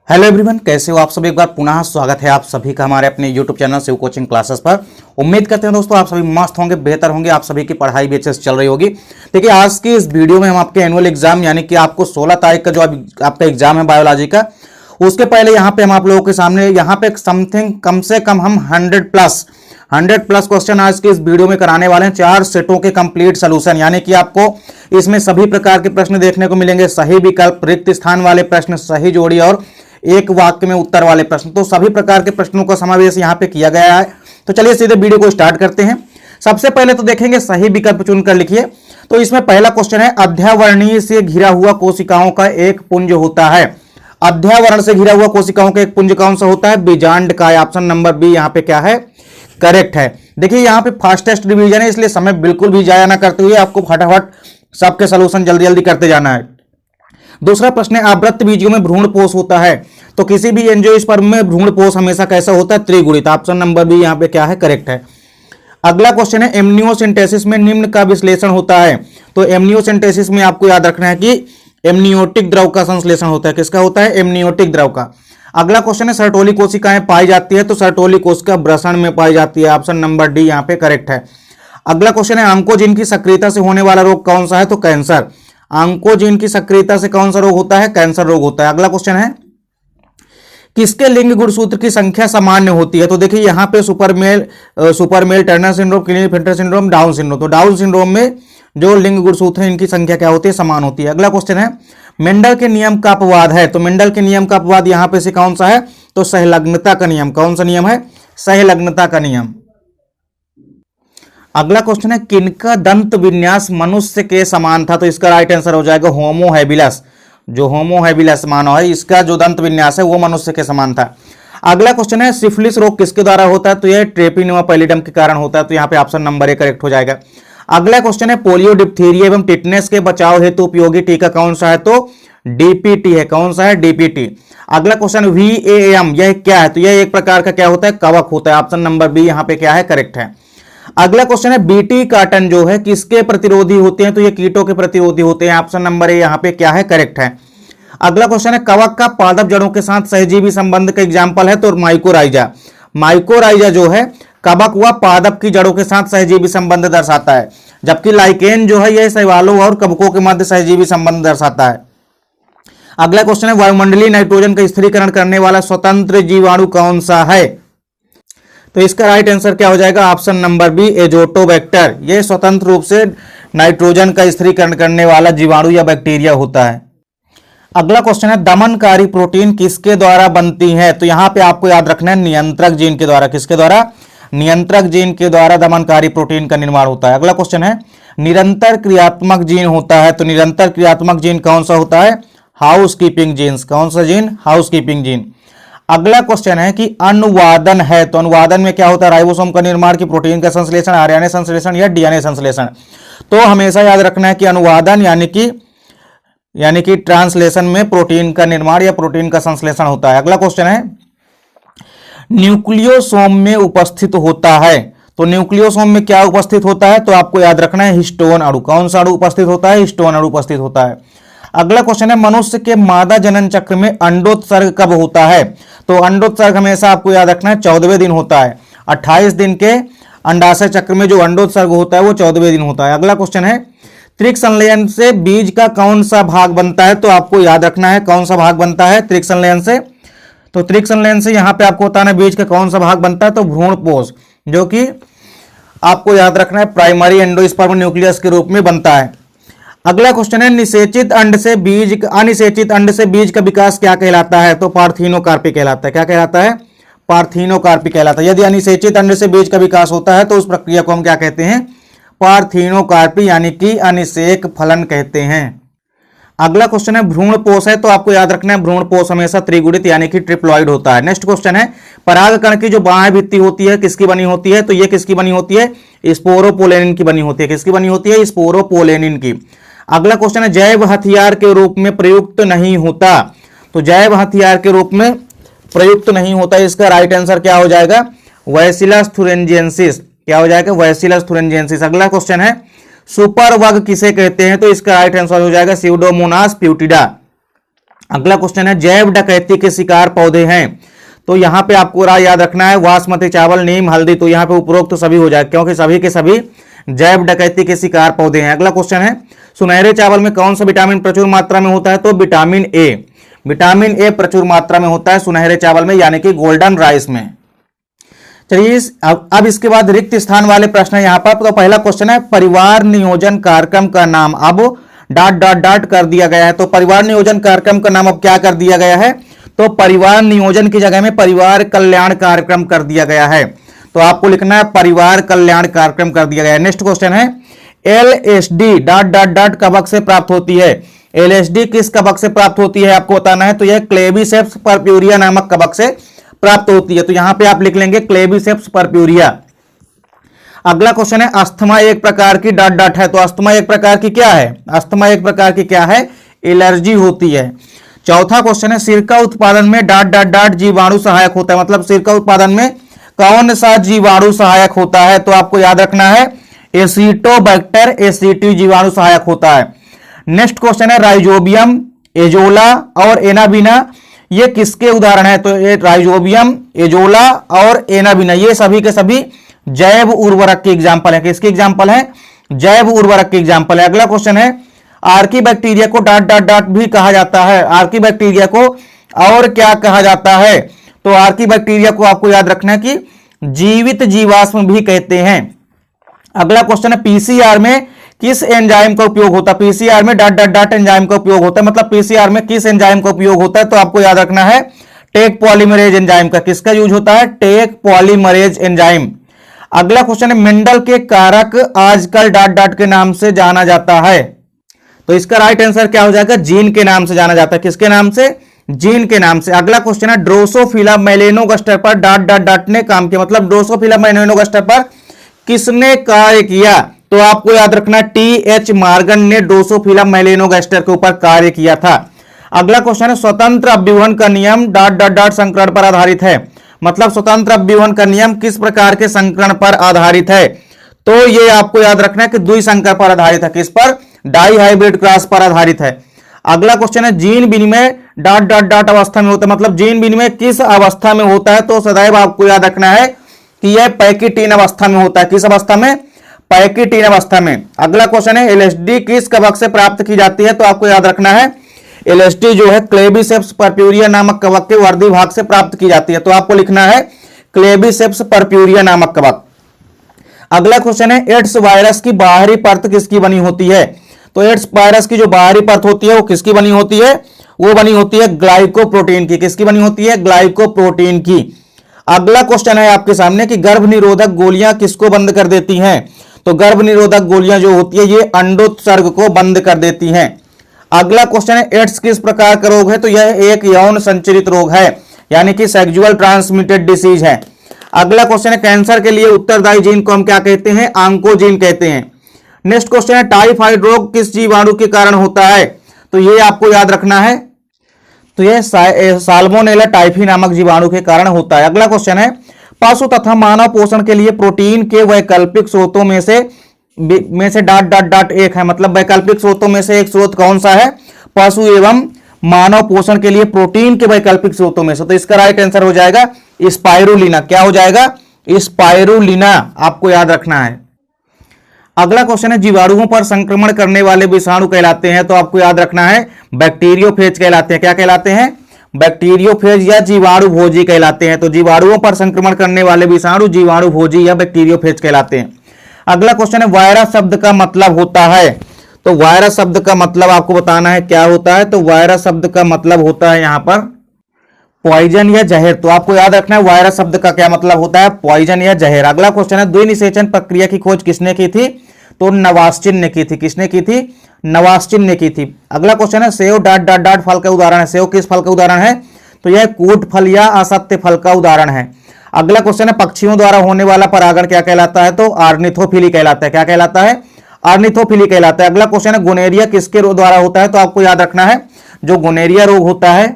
Hello everyone, कैसे हो आप सब। एक बार पुनः स्वागत है आप सभी का हमारे अपने YouTube channel Shiv coaching classes पर। उम्मीद करते हैं दोस्तों आप सभी मस्त होंगे, बेहतर होंगे, आप सभी की पढ़ाई भी अच्छे से चल रही होगी। देखिए आज की इस वीडियो में हम आपके एनुअल एग्जाम यानी कि आपको 16 तारीख का जो आपका एग्जाम है बायोलॉजी का, उसके पहले यहाँ पे हम आप लोगों के सामने यहाँ पे समथिंग कम से कम हम 100 प्लस क्वेश्चन आज के इस वीडियो में कराने वाले हैं। 4 सेटों के कंप्लीट सोल्यूशन, यानी कि आपको इसमें सभी प्रकार के प्रश्न देखने को मिलेंगे। सही विकल्प, रिक्त स्थान वाले प्रश्न, सही जोड़ी और एक वाक्य में उत्तर वाले प्रश्न, तो सभी प्रकार के प्रश्नों का समावेश यहाँ पे किया गया है। तो चलिए सीधे वीडियो को स्टार्ट करते हैं। सबसे पहले तो देखेंगे सही विकल्प चुनकर लिखिए। तो इसमें पहला क्वेश्चन है, अध्यावरणीय से घिरा हुआ कोशिकाओं का एक पुंज होता है। अध्यावरण से घिरा हुआ कोशिकाओं का एक पुंज कौन सा होता है? बीजांड का। ऑप्शन नंबर बी यहाँ पे क्या है? करेक्ट है। देखिए यहाँ पे फास्टेस्ट रिवीजन है, इसलिए समय बिल्कुल भी जाया ना करते हुए आपको फटाफट सबके सोल्यूशन जल्दी जल्दी करते जाना है। दूसरा प्रश्न है, आवृत्त बीजों में भ्रूणपोष होता है। तो किसी भी एंजियोस्पर्म में भ्रूणपोष हमेशा कैसा होता है? त्रिगुणित। ऑप्शन नंबर बी यहाँ पे क्या है? करेक्ट है। अगला क्वेश्चन है, एमनियोसिंथेसिस में निम्न का विश्लेषण होता है। तो एमनियोसिंथेसिस में आपको याद रखना है कि एमनियोटिक द्रव का संश्लेषण होता है। किसका होता है? एमनियोटिक द्रव का। अगला क्वेश्चन है, सर्टोली कोशिकाएं पाई जाती है। तो सर्टोली कोशिका वृषण में पाई जाती है। ऑप्शन नंबर डी यहाँ पे करेक्ट है। अगला क्वेश्चन है, आंकोजीन की सक्रियता से होने वाला रोग कौन सा है? तो कैंसर। आंकोजीन की सक्रियता से कौन सा रोग होता है? कैंसर रोग होता है। अगला क्वेश्चन है, किसके लिंग गुणसूत्र की संख्या सामान्य होती है? तो देखिए यहाँ पे supermale Turner syndrome, Klinefelter syndrome, Down syndrome. तो डाउन सिंड्रोम में जो लिंग गुणसूत्र है इनकी संख्या क्या होती है? समान होती है। अगला क्वेश्चन है, मेंडल के नियम का अपवाद है। तो मेंडल के नियम का अपवाद यहाँ पे से कौन सा है? तो सहलग्नता का नियम। कौन सा नियम है? सहलग्नता का नियम। अगला क्वेश्चन है, किनका दंत विन्यास मनुष्य के समान था? तो इसका राइट आंसर हो जाएगा होमो हैबिलस। जो होमो हैबिलस मानव है, इसका जो दंत विन्यास है वो मनुष्य के समान था। अगला क्वेश्चन है, सिफिलिस रोग किसके द्वारा होता है? तो यह ट्रेपिनोमा पैलिडम के कारण होता है। तो यहाँ पे ऑप्शन नंबर ए करेक्ट हो जाएगा। अगला क्वेश्चन है, पोलियो, डिप्थीरिया एवं टिटनेस के बचाव हेतु उपयोगी टीका कौन सा है? तो डीपीटी है। कौन सा है? डीपीटी। अगला क्वेश्चन, VAM यह क्या है? तो यह एक प्रकार का क्या होता है? कवक होता है। ऑप्शन नंबर बी यहाँ पे क्या है? करेक्ट है। अगला क्वेश्चन है, बीटी कार्टन जो है किसके प्रतिरोधी होते हैं? तो ये कीटों के प्रतिरोधी होते हैं। ऑप्शन नंबर ए यहाँ पे क्या है? करेक्ट है। अगला क्वेश्चन है, कवक का पादप जड़ों के साथ सहजीवी संबंध का एग्जाम्पल है। तो माइकोराइजा। माइकोराइजा जो है कवक व पादप की जड़ों के साथ सहजीवी संबंध दर्शाता है, जबकि लाइकेन जो है यह शैवालों और कवकों के मध्य सहजीवी संबंध दर्शाता है। अगला क्वेश्चन है, वायुमंडलीय नाइट्रोजन का स्थिरीकरण करने वाला स्वतंत्र जीवाणु कौन सा है? तो इसका राइट आंसर क्या हो जाएगा? Option number B azotobacter. यह स्वतंत्र रूप से नाइट्रोजन का स्थिरीकरण करने वाला जीवाणु या बैक्टीरिया होता है। अगला क्वेश्चन है, दमनकारी प्रोटीन किसके द्वारा बनती है? तो यहां पे आपको याद रखना है नियंत्रक जीन के द्वारा। किसके द्वारा? नियंत्रक जीन के द्वारा दमनकारी प्रोटीन का निर्माण होता है। अगला क्वेश्चन है, निरंतर क्रियात्मक जीन होता है। तो निरंतर क्रियात्मक जीन कौन सा होता है? Housekeeping genes. कौन सा जीन? Housekeeping gene. अगला क्वेश्चन है कि अनुवादन है। तो अनुवादन में क्या होता है? राइबोसोम का निर्माण, की प्रोटीन का संश्लेषण, आरएनए संश्लेषण या डीएनए संश्लेषण। तो हमेशा याद रखना है कि अनुवादन यानी कि ट्रांसलेशन में प्रोटीन का निर्माण या प्रोटीन का संश्लेषण होता है। अगला क्वेश्चन है, न्यूक्लियोसोम में उपस्थित होता है। तो न्यूक्लियोसोम में क्या उपस्थित होता है? तो आपको याद रखना है हिस्टोन अणु। कौन सा अणु उपस्थित होता है? हिस्टोन अणु उपस्थित होता है। अगला क्वेश्चन है, मनुष्य के मादा जनन चक्र में अंडोत्सर्ग कब होता है? तो अंडोत्सर्ग हमेशा आपको याद रखना है 14वें दिन होता है। 28 दिन के अंडाशय चक्र में जो अंडोत्सर्ग होता है वो 14वें दिन होता है। अगला क्वेश्चन है, त्रिक संलयन से बीज का कौन सा भाग बनता है? तो आपको याद रखना है कौन सा भाग बनता है त्रिक संलयन से? तो त्रिक संलयन से यहां पे आपको बताना है बीज का कौन सा भाग बनता है? तो भ्रूणपोष, जो कि आपको याद रखना है प्राइमरी एंडोस्पर्म न्यूक्लियस के रूप में बनता है। अगला क्वेश्चन है, अनिषेचित अंड से बीज का विकास क्या कहलाता है? तो पार्थिनोकार्पी कहलाता है। क्या कहलाता है? पार्थिनोकार्पी कहलाता है। यदि अनिषेचित अंड से बीज का विकास होता है तो उस प्रक्रिया को हम क्या कहते हैं? पार्थिनोकार्पी यानी कि अनिषेक फलन कहते हैं। अगला क्वेश्चन है, भ्रूणपोष है। तो आपको याद रखना है भ्रूणपोष हमेशा त्रिगुणित यानी कि ट्रिप्लॉइड होता है। नेक्स्ट क्वेश्चन है, परागकण की जो बाह्य भित्ति होती है किसकी बनी होती है? तो ये किसकी बनी होती है? स्पोरोपोलेनिन की बनी होती है। किसकी बनी होती है? स्पोरोपोलेनिन की। अगला क्वेश्चन है, जैव हथियार के रूप में प्रयुक्त नहीं होता। तो जैव हथियार के रूप में प्रयुक्त नहीं होता, इसका राइट आंसर क्या हो जाएगा? Bacillus thuringiensis. क्या हो जाएगा? Bacillus thuringiensis. अगला क्वेश्चन है, सुपर वग किसे कहते हैं? तो इसका राइट आंसर हो जाएगा स्यूडोमोनास प्यूटिडा। अगला क्वेश्चन है जैव डकैती के शिकार पौधे हैं। तो यहाँ पे आपको राय याद रखना है बासमती चावल, नीम, हल्दी। तो यहाँ पे उपरोक्त तो सभी हो जाए क्योंकि सभी के सभी जैव डकैती के शिकार पौधे हैं। अगला क्वेश्चन है सुनहरे चावल में कौन सा विटामिन प्रचुर मात्रा में होता है? तो विटामिन ए। विटामिन ए प्रचुर मात्रा में होता है सुनहरे चावल में, यानी कि गोल्डन राइस में। चलिए अब इसके बाद रिक्त स्थान वाले प्रश्न है यहाँ पर। तो पहला क्वेश्चन है परिवार नियोजन कार्यक्रम का नाम अब ... कर दिया गया है। तो परिवार नियोजन कार्यक्रम का नाम अब क्या कर दिया गया है? तो परिवार नियोजन की जगह में परिवार कल्याण कार्यक्रम कर दिया गया है। तो आपको लिखना है परिवार कल्याण कार्यक्रम कर दिया गया है। नेक्स्ट क्वेश्चन है LSD ... कवक से प्राप्त होती है। LSD किस कवक से प्राप्त होती है आपको बताना है। तो यह क्लेबिसेप्स परप्यूरिया नामक कवक से प्राप्त होती है। तो यहां पे आप लिख लेंगे क्लेबिसेप्स परप्यूरिया। अगला क्वेश्चन है अस्थमा एक प्रकार की ... है। तो अस्थमा एक प्रकार की क्या है? अस्थमा एक प्रकार की क्या है? एलर्जी होती है। चौथा क्वेश्चन है सिरका उत्पादन में ... जीवाणु सहायक होता है। मतलब सिरका उत्पादन में कौन सा जीवाणु सहायक होता है? तो आपको याद रखना है एसिटोबैक्टर एसिटी जीवाणु सहायक होता है। नेक्स्ट क्वेश्चन है राइजोबियम, एजोला और एनाबिना ये किसके उदाहरण है? तो ये राइजोबियम, एजोला और एनाबिना ये सभी के सभी जैव उर्वरक के एग्जाम्पल है। किसके एग्जाम्पल है? जैव उर्वरक के एग्जाम्पल है। अगला क्वेश्चन है आर्की बैक्टीरिया को ... भी कहा जाता है। आर्की बैक्टीरिया को और क्या कहा जाता है? तो आर्की बैक्टीरिया को आपको याद रखना है कि जीवित जीवाश्म भी कहते हैं। अगला क्वेश्चन है पीसीआर में किस एंजाइम का उपयोग होता है? पीसीआर में ... एंजाइम का उपयोग होता है। मतलब पीसीआर में किस एंजाइम का उपयोग होता है? तो आपको याद रखना है टेक पॉलीमरेज एंजाइम का। किसका यूज होता है? Taq polymerase enzyme. अगला क्वेश्चन है मेंडल के कारक आजकल ... के नाम से जाना जाता है। तो इसका राइट आंसर क्या हो जाएगा? जीन के नाम से जाना जाता है। किसके नाम से? जीन के नाम से। अगला क्वेश्चन है ड्रोसोफिला मेलेनोगास्टर पर ... ने काम किया। मतलब ड्रोसोफिला मेलेनोगास्टर पर किसने कार्य किया? तो आपको याद रखना TH मार्गन ने ड्रोसोफिला मेलेनोगास्टर के ऊपर कार्य किया था। अगला क्वेश्चन है स्वतंत्र अभ्युहन का नियम ... संकरण पर आधारित है। मतलब स्वतंत्र अभ्युहन का नियम किस प्रकार के संकरण पर आधारित है? तो ये आपको याद रखना है कि द्विसंकर पर आधारित है। किस पर? डाइहाइब्रिड क्रॉस पर आधारित है। अगला क्वेश्चन है जीन विनिमय ... अवस्था में होता है। मतलब जीन विनिमय किस अवस्था में होता है? तो सदैव आपको याद रखना है कि यह पैकिटीन अवस्था में होता है। किस अवस्था में? पैकिटीन अवस्था में। अगला क्वेश्चन है LSD किस कवक से प्राप्त की जाती है? तो आपको याद रखना है LSD जो है क्लेबिसेप्स परप्यूरिया नामक कवक के वर्दी भाग से प्राप्त की जाती है। तो आपको लिखना है क्लेबिसेप्स परप्यूरिया नामक कवक। अगला क्वेश्चन है एड्स वायरस की बाहरी परत किसकी बनी होती है? तो एड्स वायरस की जो बाहरी परत होती है वो किसकी बनी होती है? वो बनी होती है ग्लाइकोप्रोटीन की। किसकी बनी होती है? ग्लाइकोप्रोटीन की। अगला क्वेश्चन है आपके सामने कि गर्भ निरोधक गोलियां किसको बंद कर देती हैं? तो गर्भ निरोधक गोलियां जो होती है ये अंडोत्सर्ग को बंद कर देती हैं। अगला क्वेश्चन है एड्स किस प्रकार का रोग है? तो यह एक यौन संचरित रोग है, यानी कि सेक्सुअल ट्रांसमिटेड डिसीज है। अगला क्वेश्चन है कैंसर के लिए उत्तरदायी जीन को हम क्या कहते हैं? ऑन्कोजीन कहते हैं। नेक्स्ट क्वेश्चन है टाइफाइड रोग किस जीवाणु के कारण होता है? तो ये आपको याद रखना है। तो यह साल्मोनेला टाइफी नामक जीवाणु के कारण होता है। अगला क्वेश्चन है पशु तथा मानव पोषण के लिए प्रोटीन के वैकल्पिक स्रोतों में से ... एक है। मतलब वैकल्पिक स्रोतों में से एक स्रोत कौन सा है? पशु एवं मानव पोषण के लिए प्रोटीन के वैकल्पिक स्रोतों में से। तो इसका राइट आंसर हो जाएगा स्पाइरुलिना। क्या हो जाएगा? स्पाइरुलिना आपको याद रखना है। अगला क्वेश्चन है जीवाणुओं पर संक्रमण करने वाले विषाणु कहलाते हैं। तो आपको याद रखना है बैक्टीरियोफेज कहलाते हैं। क्या कहलाते हैं? बैक्टीरियोफेज या जीवाणु भोजी कहलाते हैं। तो जीवाणुओं पर संक्रमण करने वाले विषाणु जीवाणु भोजी या बैक्टीरियोफेज कहलाते हैं। अगला क्वेश्चन है वायरस शब्द का मतलब होता है। तो वायरस शब्द का मतलब आपको बताना है क्या होता है? तो वायरस शब्द का मतलब होता है यहां पर पॉइजन या जहर। तो आपको याद रखना है वायरस शब्द का क्या मतलब होता है? पॉइजन या जहर। अगला क्वेश्चन है द्विनिषेचन प्रक्रिया की खोज किसने की थी? तो नवास्चिन ने की थी। किसने की थी? नवास्चिन ने की थी। अगला क्वेश्चन है सेव ... फल का उदाहरण है। सेव किस फल का उदाहरण है? तो यह कूट फल या असत्य फल का उदाहरण है। अगला क्वेश्चन है पक्षियों द्वारा होने वाला परागण क्या कहलाता है? तो ऑर्निथोफिली कहलाता है। क्या कहलाता है? ऑर्निथोफिली कहलाता है। अगला क्वेश्चन है गोनेरिया किसके द्वारा होता है? तो आपको याद रखना है जो गोनेरिया रोग होता है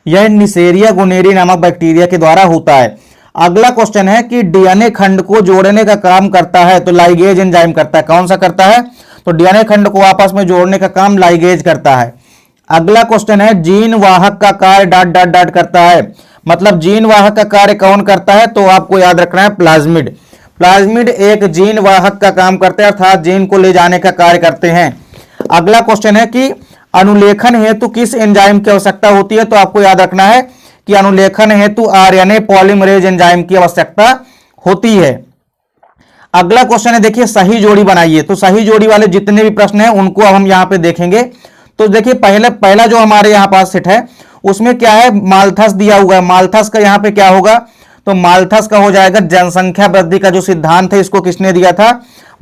यह निसेरिया गोनेरी नामक बैक्टीरिया के द्वारा होता है। अगला क्वेश्चन है कि डीएनए खंड को जोड़ने का काम करता है तो लाइगेज एंजाइम करता है। कौन सा करता है? तो डीएनए खंड को आपस में जोड़ने का काम लाइगेज करता है। अगला क्वेश्चन है जीन वाहक का कार्य डॉट डॉट डॉट करता है, मतलब जीन वाहक का कार्य कौन करता है, तो आपको याद रखना है प्लाज्मिड। प्लाज्मिड एक जीन वाहक का काम करते हैं, अर्थात जीन को ले जाने का कार्य करते हैं। अगला क्वेश्चन है कि अनुलेखन हेतु किस एंजाइम की आवश्यकता होती है, तो आपको याद रखना है कि अनुलेखन हेतु आरएनए पॉलीमरेज एंजाइम की आवश्यकता होती है। अगला क्वेश्चन है देखिए सही जोड़ी बनाइए, तो सही जोड़ी वाले जितने भी प्रश्न हैं उनको अब हम यहां पे देखेंगे। तो देखिए पहला जो हमारे यहां पास सेट है उसमें क्या है, माल्थस दिया हुआ है। माल्थस का यहां पे क्या होगा, तो माल्थस का हो जाएगा जनसंख्या वृद्धि का जो सिद्धांत है इसको किसने दिया था,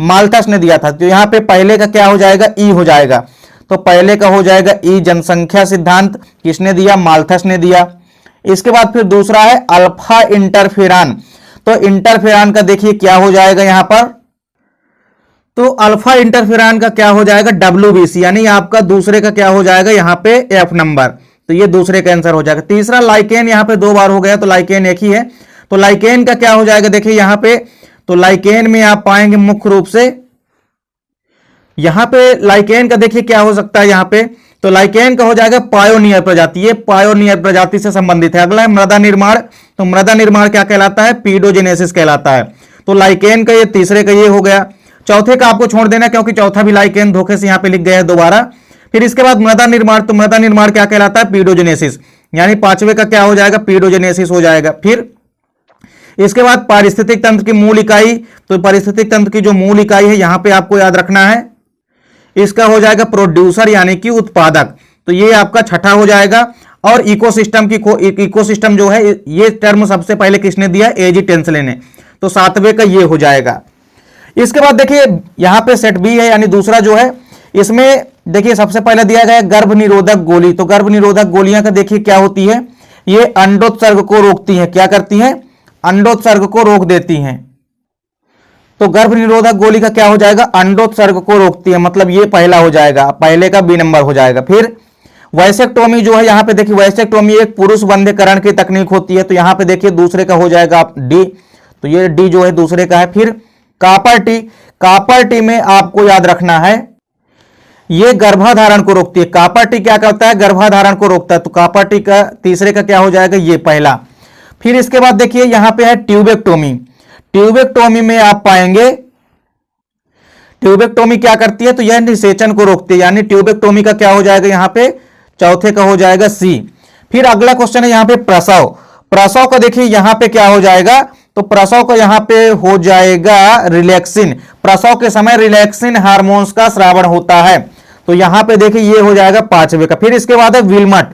माल्थस ने दिया था। तो यहां पे पहले का क्या हो जाएगा, ई हो जाएगा। तो पहले का हो जाएगा ई, जनसंख्या सिद्धांत किसने दिया, माल्थस ने दिया। इसके बाद फिर दूसरा है अल्फा इंटरफेरान, तो इंटरफेरान का देखिए क्या हो जाएगा यहां पर, तो अल्फा इंटरफेरान का क्या हो जाएगा, WBC, यानी आपका दूसरे का क्या हो जाएगा यहां पे F नंबर, तो ये दूसरे का आंसर हो जाएगा। तीसरा लाइकेन, यहां पे 2 बार हो गया तो लाइकेन एक ही है, तो लाइकेन का क्या हो जाएगा देखिए यहां पे, तो लाइकेन में आप पाएंगे मुख्य रूप से यहां पे लाइकेन का देखिए क्या हो सकता है यहां पे, तो लाइकेन का हो जाएगा पायोनियर प्रजाति, ये पायोनियर प्रजाति से संबंधित है। अगला है मृदा निर्माण, तो मृदा निर्माण क्या कहलाता है, पीडोजेनेसिस कहलाता है। तो लाइकेन का ये तीसरे का ये हो गया। चौथे का आपको छोड़ देना क्योंकि चौथा भी लाइकेन धोखे से यहां पे लिख गया है दोबारा। फिर इसके बाद मृदा निर्माण, तो मृदा निर्माण क्या कहलाता है, पीडोजेनेसिस, यानी पांचवे का क्या हो जाएगा, पीडोजेनेसिस हो जाएगा। फिर इसके बाद पारिस्थितिक तंत्र की मूल इकाई, तो पारिस्थितिक तंत्र की जो मूल इकाई है यहां पे आपको याद रखना है, इसका हो जाएगा प्रोड्यूसर यानी कि उत्पादक, तो ये आपका छठा हो जाएगा। और इकोसिस्टम की इकोसिस्टम जो है ये टर्म सबसे पहले किसने दिया, एजी टेंसले ने, तो सातवें का ये हो जाएगा। इसके बाद देखिए यहां पे सेट बी है, यानी दूसरा जो है इसमें देखिए सबसे पहले दिया गया गर्भ निरोधक गोली, तो गर्भ निरोधक गोलियां का देखिए क्या होती है, ये अंडोत्सर्ग को रोकती हैं, क्या करती हैं, अंडोत्सर्ग को रोक देती हैं। तो गर्भ निरोधक गोली का क्या हो जाएगा, अंडोत्सर्ग को रोकती है, मतलब ये पहला हो जाएगा, पहले का बी नंबर हो जाएगा। फिर वैसेक्टोमी जो है यहां पे देखिए, वैसेक्टोमी एक पुरुष बंध्यकरण की तकनीक होती है, तो यहां पे देखिए दूसरे का हो जाएगा डी, तो ये डी जो है दूसरे का है। फिर कापर टी, कापर टी में आपको याद रखना है ये गर्भाधारण को रोकती है। कापर टी क्या करता है, गर्भाधारण को रोकता है, तो कापर टी का तीसरे का क्या हो जाएगा, ये पहला। फिर इसके बाद देखिए यहां पे है ट्यूबेक्टोमी, ट्यूबेक्टोमी में आप पाएंगे ट्यूबेक्टोमी क्या करती है, तो यह निषेचन को रोकती है, यानी ट्यूबेक्टोमी का क्या हो जाएगा यहां पे, चौथे का हो जाएगा सी। फिर अगला क्वेश्चन है यहां पे प्रसव, प्रसव का देखिए यहां पे क्या हो जाएगा, तो प्रसव का यहां पे हो जाएगा रिलैक्सिन, प्रसव के समय रिलैक्सिन हार्मोन्स का स्रावण होता है, तो यहां पे देखिए ये हो जाएगा पांचवे का। फिर इसके बाद है विल्मट,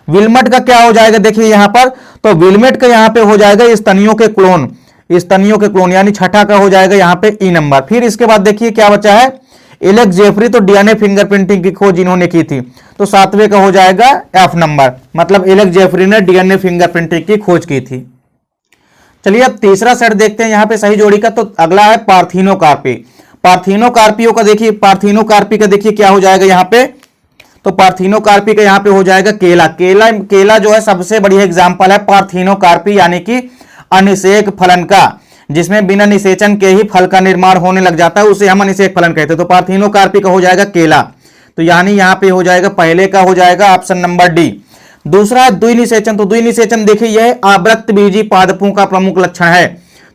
विल्मट का क्या हो जाएगा देखिए यहां पर, तो विल्मट का यहां पे हो जाएगा स्तनियों के क्लोन, स्तनियों के क्लोन, यानी छठा का हो जाएगा यहां पे ई नंबर। फिर इसके बाद देखिए क्या बचा है, एलेक्स जेफरी, तो डीएनए फिंगरप्रिंटिंग की खोज इन्होंने की थी, तो सातवें का हो जाएगा एफ नंबर, मतलब एलेक्स जेफरी ने डीएनए फिंगरप्रिंटिंग की खोज की थी। चलिए अब तीसरा सेट देखते हैं यहां पे सही जोड़ी का, तो अगला है पार्थिनोकार्पी, पार्थिनोकार्पियों का देखिए, पार्थिनोकार्पी का देखिए क्या हो जाएगा यहां पे, तो पार्थिनोकार्पी का यहां पे हो जाएगा केला, केला केला जो है सबसे बढ़िया एग्जांपल है पार्थिनोकार्पी, यानी कि अनिषेक फलन का, जिसमें बिना निषेचन के ही फल का निर्माण होने लग जाता है उसे हम अनिषेक फलन कहते हैं। तो पार्थिनोकार्पी का हो जाएगा केला, तो यानी यहां पे हो जाएगा पहले का हो जाएगा ऑप्शन नंबर डी। दूसरा है द्विनिषेचन, तो द्विनिषेचन देखिए यह आवृत्त बीजी पादपों का प्रमुख लक्षण है,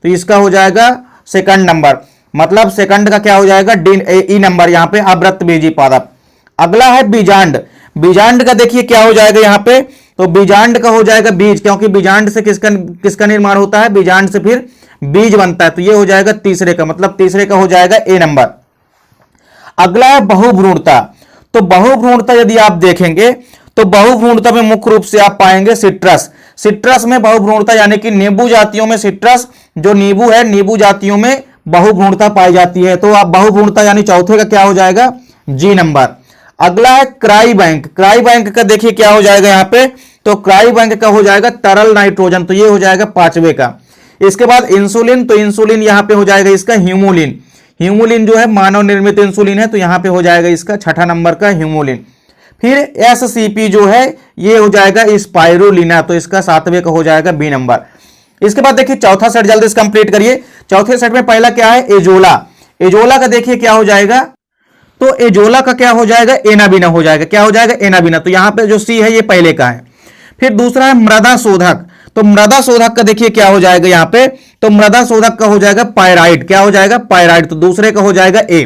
तो इसका हो जाएगा सेकंड नंबर, मतलब सेकंड का क्या हो जाएगा डी ई नंबर यहां पे आवृत्त बीजी पादप। अगला है बीजांड, बीजांड का देखिए क्या हो जाएगा यहां पे, तो बीजांड का हो जाएगा बीज, क्योंकि बीजांड से किसका निर्माण होता है, बीजांड से फिर बीज बनता है, तो ये हो जाएगा तीसरे का, मतलब तीसरे का हो जाएगा ए नंबर। अगला है बहुभ्रूणता, तो बहुभ्रूणता यदि आप देखेंगे तो बहुभ्रूणता में मुख्य रूप से आप पाएंगे सिट्रस, सिट्रस में बहुभ्रूणता, यानी कि नींबू जातियों में सिट्रस जो नींबू है, नींबू जातियों में बहुभ्रूणता पाई जाती है, तो आप बहुभ्रूणता यानी चौथे का क्या हो जाएगा जी नंबर। अगला है क्राई बैंक, क्राई बैंक का देखिए क्या हो जाएगा यहां पे, तो क्राई बैंक का हो जाएगा तरल नाइट्रोजन, तो ये हो जाएगा पांचवे का। इसके बाद इंसुलिन, तो इंसुलिन यहां पे हो जाएगा इसका ह्यूमुलिन, ह्यूमुलिन जो है मानव निर्मित इंसुलिन है, तो यहां पे हो जाएगा इसका छठा नंबर का ह्यूमुलिन। फिर एससीपी जो है ये हो जाएगा स्पाइरुलिना, तो इसका सातवें का हो जाएगा बी नंबर। इसके बाद देखिए चौथा सेट जल्दी से कंप्लीट करिए। चौथे सेट में पहला क्या है एजोला, एजोला का देखिए क्या हो जाएगा, तो एजोला का क्या हो जाएगा, एनाबिना हो जाएगा। क्या हो जाएगा, एनाबिना। तो यहां पे जो सी है ये पहले का है। फिर दूसरा है मृदा शोधक। तो मृदा शोधक का देखिए क्या हो जाएगा यहां पे, तो मृदा शोधक का हो जाएगा पायराइड। क्या हो जाएगा, पायराइड। तो दूसरे का हो जाएगा ए।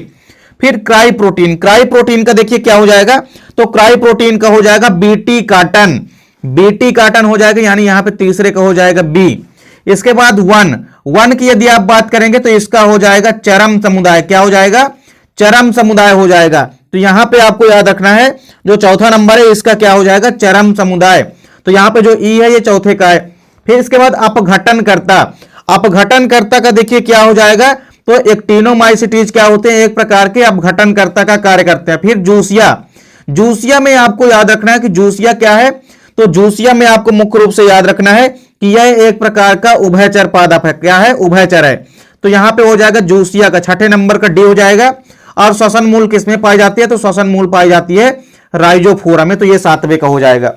फिर क्राई प्रोटीन, क्राई प्रोटीन का देखिए क्या हो जाएगा, तो क्राई प्रोटीन का हो जाएगा बीटी काटन, बीटी काटन हो जाएगा, यानी यहां पे तीसरे का हो जाएगा बी। इसके बाद वन, वन की यदि आप बात करेंगे तो इसका हो जाएगा चरम समुदाय। क्या हो जाएगा, चरम समुदाय हो जाएगा। तो यहां पे आपको याद रखना है जो चौथा नंबर है इसका क्या हो जाएगा, चरम समुदाय। तो यहां पे जो ई है ये चौथे का है। फिर इसके बाद अपघटनकर्ता, अपघटनकर्ता का देखिए क्या हो जाएगा, तो एक्टिनोमाइसिटीज क्या होते हैं, एक प्रकार के अपघटनकर्ता का कार्य करते हैं। फिर जूसिया, जूसिया में आपको याद रखना है कि जूसिया क्या है, तो जूसिया में आपको मुख्य रूप से याद रखना है कि यह एक प्रकार का उभयचर पादप है। क्या है, उभयचर है। तो यहां पे हो जाएगा जूसिया का छठे नंबर का डी हो जाएगा। और श्वसन मूल किसमें पाई जाती है, तो श्वसन मूल पाई जाती है राइजोफोरा में। तो ये सातवें का हो जाएगा।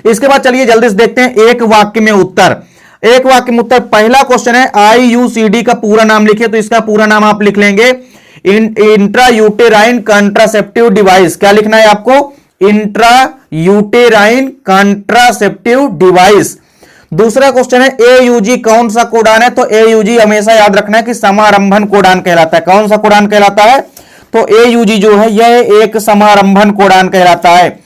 इसके बाद चलिए जल्दी से देखते हैं एक वाक्य में उत्तर। एक वाक्य में उत्तर, पहला क्वेश्चन है IUCD का पूरा नाम लिखिए। तो इसका पूरा नाम आप लिख लेंगे इंट्रायूटेराइन कॉन्ट्रासेप्टिव डिवाइस। क्या लिखना है आपको, इंट्रायूटेराइन कॉन्ट्रासेप्टिव डिवाइस। दूसरा क्वेश्चन है AUG कौन सा कोडान है, तो AUG हमेशा याद रखना है कि समारंभन कोडान कहलाता है। कौन सा कोडान कहलाता है, तो AUG जो है यह एक समारंभन कोडान कहलाता है।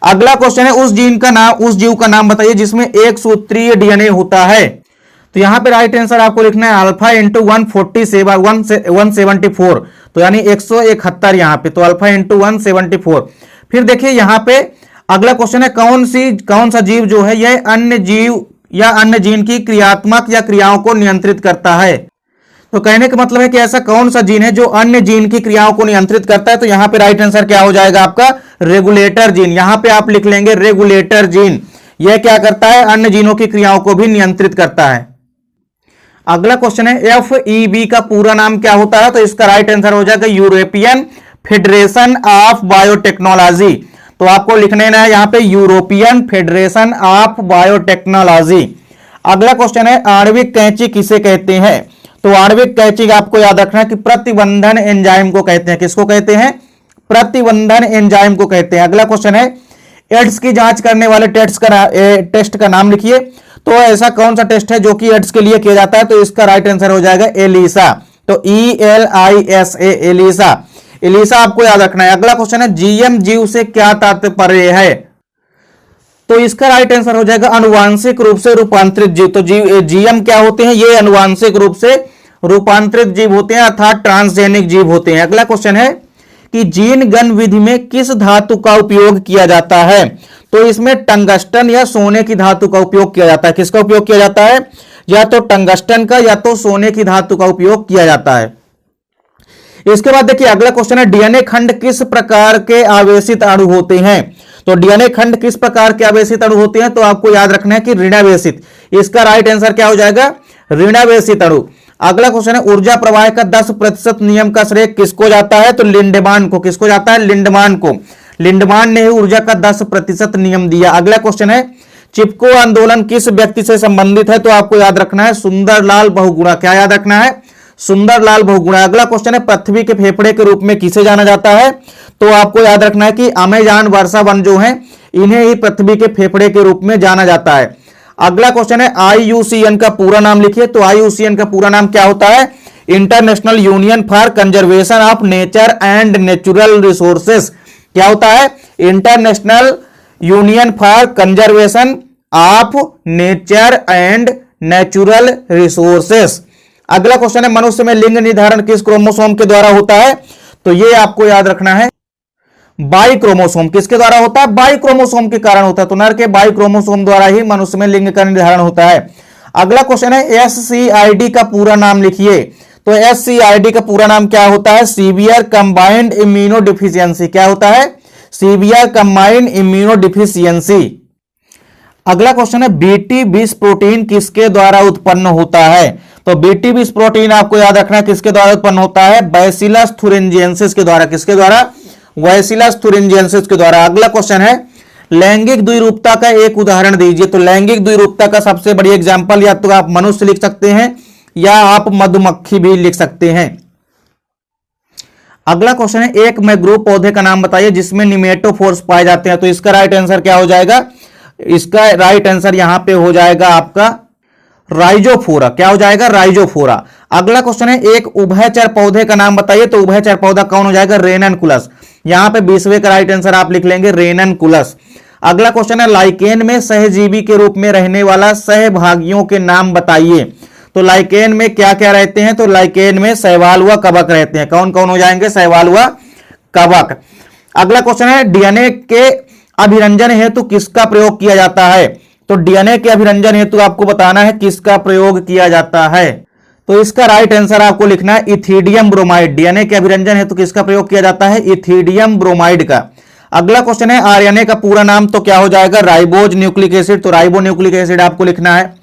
अगला क्वेश्चन है उस जीन का नाम, उस जीव का नाम बताइए जिसमें एक सूत्रीय DNA होता है। तो यहां पे राइट आंसर आपको लिखना है अल्फा इंटू 174, तो यानी 171 यहां पे, तो अल्फा इंटू 174। फिर देखिए यहां पे अगला क्वेश्चन है कौन सा जीव जो है यह अन्य जीव या अन्य जीन की क्रियात्मक या क्रियाओं को नियंत्रित करता है। तो कहने का मतलब है कि ऐसा कौन सा जीन है जो अन्य जीन की क्रियाओं को नियंत्रित करता है। तो यहां पे राइट आंसर क्या हो जाएगा आपका, रेगुलेटर जीन। यहां पे आप लिख लेंगे रेगुलेटर जीन। यह क्या करता है, अन्य जीनों की क्रियाओं को भी नियंत्रित करता है। अगला क्वेश्चन है FEB का पूरा नाम क्या होता है, तो इसका राइट आंसर हो जाएगा यूरोपियन फेडरेशन ऑफ बायोटेक्नोलॉजी। तो आपको लिखने है यहां पे यूरोपियन फेडरेशन ऑफ बायोटेक्नोलॉजी। अगला क्वेश्चन है आणविक कैंची किसे कहते हैं, तो आणविक कैंची आपको याद रखना है कि प्रतिबंधन एंजाइम को कहते हैं। किसको कहते हैं, प्रतिबंधन एंजाइम को कहते हैं। अगला क्वेश्चन है एड्स की जांच करने वाले टेस्ट का नाम लिखिए। तो ऐसा कौन सा टेस्ट है जो कि एड्स के लिए किया जाता है, तो इसका राइट आंसर हो जाएगा एलिसा। तो ELISA, एलिसा, एलिसा आपको याद रखना है। अगला क्वेश्चन है जीएम जीव से क्या तात्पर्य है, तो इसका राइट आंसर हो जाएगा अनुवांशिक रूप से रूपांतरित जीव। तो जीएम क्या होते हैं, ये अनुवांशिक रूप से रूपांतरित जीव होते हैं अर्थात ट्रांसजेनिक जीव होते हैं। अगला क्वेश्चन है कि जीन गण विधि में किस धातु का उपयोग किया जाता है, तो इसमें टंगस्टन या सोने की धातु का उपयोग किया जाता है। किसका उपयोग किया जाता है, या तो टंगस्टन का या तो सोने की धातु का उपयोग किया जाता है। इसके बाद देखिए अगला क्वेश्चन है डीएनए खंड किस प्रकार के आवेशित अणु होते हैं, तो डीएनए खंड किस प्रकार के आवेशित अणु होते हैं, तो आपको याद रखना है कि ऋणावेशित। इसका राइट आंसर क्या हो जाएगा, ऋणावेशित अणु। अगला क्वेश्चन है ऊर्जा प्रवाह का 10% नियम का श्रेय किसको जाता है, तो लिंडमान को। किसको जाता है, लिंडमान को। लिंडमान ने ही ऊर्जा का 10% नियम दिया। अगला क्वेश्चन है चिपको आंदोलन किस व्यक्ति से संबंधित है, तो आपको याद रखना है सुंदरलाल बहुगुणा। क्या याद रखना है, सुंदरलाल बहुगुणा। अगला क्वेश्चन है पृथ्वी के फेफड़े के रूप में किसे जाना जाता है, तो आपको याद रखना है कि अमेजन वर्षा वन जो है इन्हें ही पृथ्वी के फेफड़े के रूप में जाना जाता है। अगला क्वेश्चन है IUCN का पूरा नाम लिखिए, तो IUCN का पूरा नाम क्या होता है, international union for conservation of nature and natural resources. क्या होता है, international union for conservation of nature and natural resources. अगला क्वेश्चन है मनुष्य में लिंग निर्धारण किस क्रोमोसोम के द्वारा होता है, तो यह आपको याद रखना है बाई क्रोमोसोम। किसके द्वारा होता है, बाई क्रोमोसोम के कारण होता है। तो नर के बाई क्रोमोसोम द्वारा ही मनुष्य में लिंग का निर्धारण होता है। अगला क्वेश्चन है SCID का पूरा नाम लिखिए, तो SCID का पूरा नाम क्या होता है, सीवियर कंबाइंड इम्यूनो डिफिशियंसी। क्या होता है, सीवियर कंबाइंड इम्यूनो डिफिशियंसी। अगला क्वेश्चन है BT20 प्रोटीन किसके द्वारा उत्पन्न होता है, तो BT20 प्रोटीन आपको याद रखना है किसके द्वारा उत्पन्न होता है, बैसिलस थुरिंजिएंसिस के द्वारा। किसके द्वारा, बैसिलस थुरिंजिएंसिस के द्वारा। अगला क्वेश्चन है लैंगिक द्विरूपता का एक उदाहरण दीजिए, तो लैंगिक द्विरूपता का सबसे बड़ी एग्जांपल या तो आप मनुष्य लिख सकते हैं या आप मधुमक्खी भी लिख सकते हैं। अगला क्वेश्चन है, एक मैंग्रोव पौधे का नाम बताइए जिसमें निमेटोफोर्स पाए जाते हैं। तो इसका राइट आंसर क्या हो जाएगा? इसका राइट आंसर यहां पे हो जाएगा आपका राइजोफोरा। क्या हो जाएगा? राइजोफोरा। अगला क्वेश्चन है, एक उभयचर पौधे का नाम बताइए। तो उभयचर पौधा कौन हो जाएगा? रेननकुलस। यहां पे 20वें का राइट आंसर आप लिख लेंगे रेननकुलस। अगला क्वेश्चन है, लाइकेन में सहजीवी के रूप में रहने वाला सहभागियों के नाम बताइए। तो लाइकेन में क्या क्या रहते हैं? तो लाइकेन में शैवाल व कवक रहते हैं। कौन कौन हो जाएंगे? शैवाल व कवक। अगला क्वेश्चन है, डीएनए के अभिरंजन हेतु किसका प्रयोग किया जाता है? तो डीएनए के अभिरंजन हेतु आपको बताना है किसका प्रयोग किया जाता है। तो इसका राइट आंसर आपको लिखना है इथिडियम ब्रोमाइड। डीएनए के अभिरंजन हेतु किसका प्रयोग किया जाता है? इथिडियम ब्रोमाइड का। अगला क्वेश्चन है, आरएनए का पूरा नाम तो क्या हो जाएगा? Ribose nucleic acid. तो राइबो न्यूक्लिक एसिड आपको लिखना है।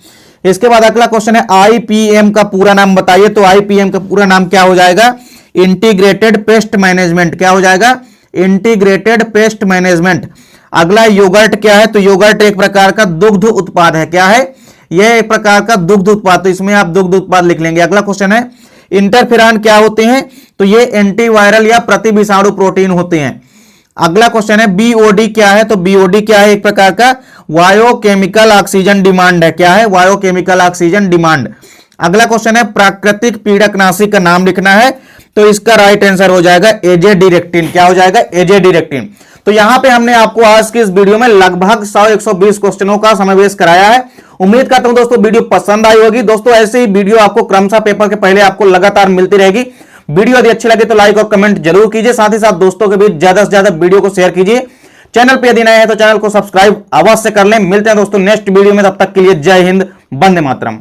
इसके बाद अगला क्वेश्चन है, आईपीएम का पूरा नाम बताइए। तो आईपीएम का पूरा नाम क्या हो जाएगा? Integrated pest management. क्या हो जाएगा? Integrated pest management. अगला योगर्ट क्या है? तो योगर्ट एक प्रकार का दुग्ध उत्पाद है। क्या है? यह एक प्रकार का दुग्ध उत्पाद। तो इसमें आप दुग्ध उत्पाद लिख लेंगे। अगला क्वेश्चन है, इंटरफेरॉन क्या होते हैं? तो ये एंटीवायरल या प्रतिविषाणु प्रोटीन होते हैं। अगला क्वेश्चन है, बीओडी क्या है? तो बीओडी क्या है? एक प्रकार का बायोकेमिकल ऑक्सीजन डिमांड है। क्या है? Biochemical oxygen demand. अगला क्वेश्चन है, प्राकृतिक पीड़कनाशी का नाम लिखना है। तो इसका राइट आंसर हो जाएगा एजेडिरेक्टिन। क्या हो जाएगा? एजेडिरेक्टिन। तो यहां पे हमने आपको आज की इस वीडियो में लगभग 100-120 क्वेश्चनों का समावेश कराया है। उम्मीद करता हूं दोस्तों वीडियो पसंद आई होगी। दोस्तों ऐसे ही वीडियो आपको क्रमशः पेपर के पहले आपको लगातार मिलती रहेगी। वीडियो यदि अच्छी लगे तो लाइक और कमेंट जरूर कीजिए। साथ ही साथ दोस्तों के बीच ज्यादा से ज्यादा वीडियो को शेयर कीजिए। चैनल पे यदि नए हैं तो चैनल को सब्सक्राइब अवश्य कर लें। मिलते हैं दोस्तों नेक्स्ट वीडियो में, तब तक के लिए जय हिंद, वंदे मातरम।